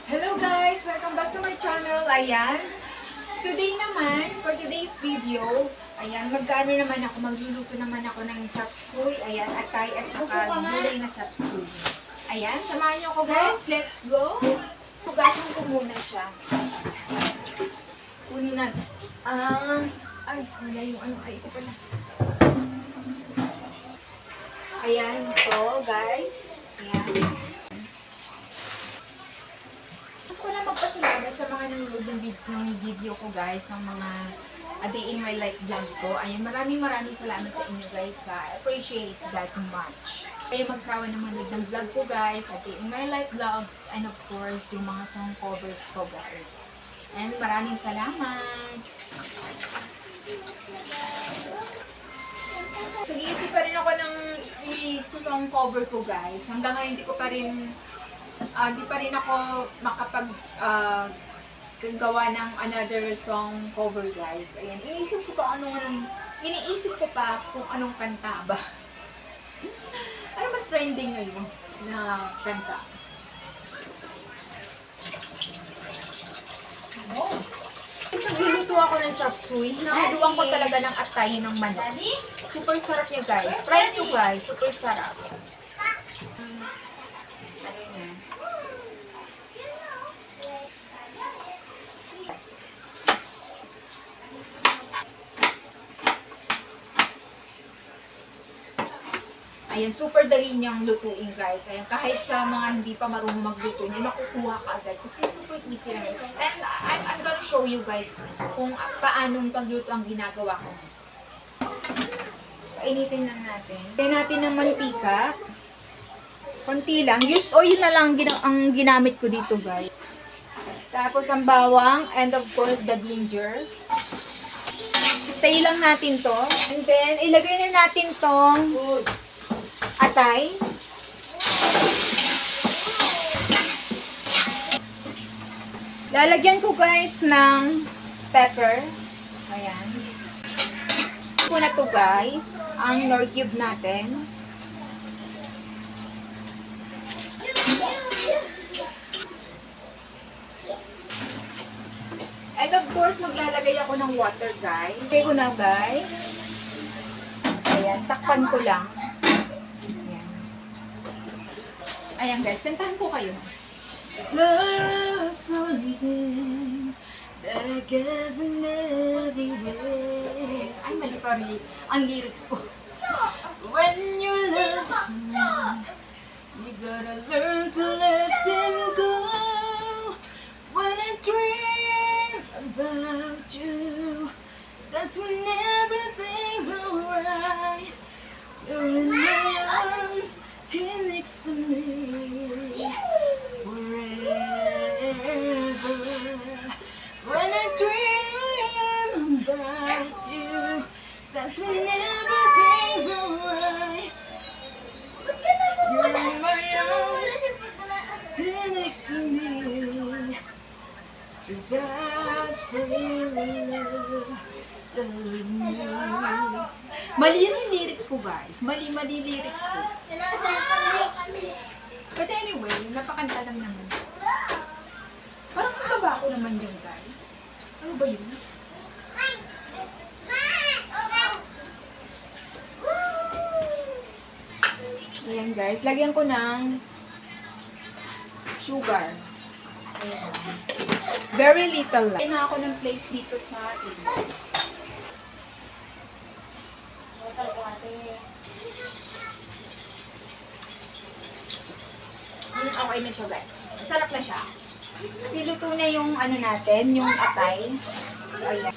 Hello guys! Welcome back to my channel. Ayan. Today naman, for today's video, ayan, magluluto naman ako ng chop suey. Ayan, atay at saka gulay na chop suey. Ayan, samahan niyo ako guys. Let's go! Hugasan ko muna siya. Kunin na. Wala yung ay ko pala. Ayan, ito guys. Ayan. Gusto ko na magpasalamat sa mga nanonood ng video ko guys, ng mga A Day in My Life vlog ko. Ayan, maraming salamat sa inyo guys. I appreciate that much. Kayo magsawa ng mga ng vlog ko guys, A Day in My Life vlogs, and of course, yung mga song covers ko guys. And maraming salamat! Sige, pa rin ako ng i-song cover ko guys. Hanggang ngayon di pa rin ako makapag gawa ng another song cover guys. Ayan, iniisip ko pa kung anong kanta ba. Ano ba trending ngayon na kanta? Oh. Nagluluto ako ng chop suey. Nakaluwang ko talaga ng atay ng manok. Super sarap niya guys. Try nyo guys. Super sarap. Ayan, super dali niyang lutuin guys. Ayan, kahit sa mga hindi pa marunong magluto, niyo makukuha ka agad. Kasi super easy lang. And I'm gonna show you guys kung paanong pagluto ang ginagawa ko. Painitin lang natin. Kaya natin ng mantika. Konti lang. Used oil na lang ang ginamit ko dito guys. Tapos ang bawang and of course the ginger. Stay lang natin to. And then ilagay na natin tong atay. Lalagyan ko guys ng pepper. Ayan. Ito na to guys, ang nor cube natin. And of course, maglalagay ako ng water guys. Okay ko na guys. Ayan, takpan ko lang. Ayan guys, kantahan ko kayo. There's only things that I guess in every way. Ay, mali pa rin ang lyrics ko. When you love someone, you gotta learn to let them go. When I dream about you, that's when everything's alright. You're in my arms, here next to me forever. When I dream about you, that's when everything's alright. You're in my arms, here next to me, 'cause I still love you. Mali yan yung lyrics ko guys. Mali lyrics ko. But anyway, napakanta lang naman. Parang magkaba ako naman yun guys. Ano ba yun? Ayan guys, lagyan ko ng sugar. Ayan. Very little lang. Lagyan na ako ng plate dito sa table. Okay na siya guys. Masarap na siya. Kasi luto na yung ano natin, yung atay. Ayan.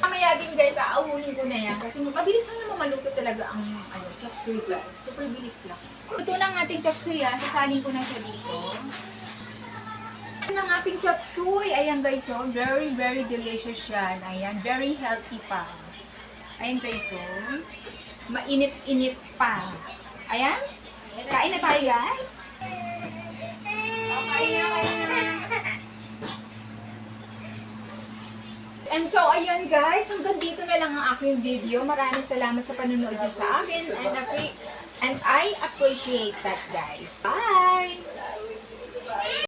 Mamaya din guys, aahulin ko na yan. Kasi mabilis lang naman maluto talaga ang chop suey guys. Super bilis lang. Luto na ang ating chop suey sasalin ko na siya dito. Ito na ang ating chop suey. Ayan guys, oh. Very delicious yan. Ayan, very healthy pa. Ayan guys, oh. Mainit-init pa. Ayan. Kain na tayo guys. Okay na. And so, ayun guys, hanggang dito na lang ang aking video. Maraming salamat sa panonood niyo sa akin. And I appreciate that guys. Bye!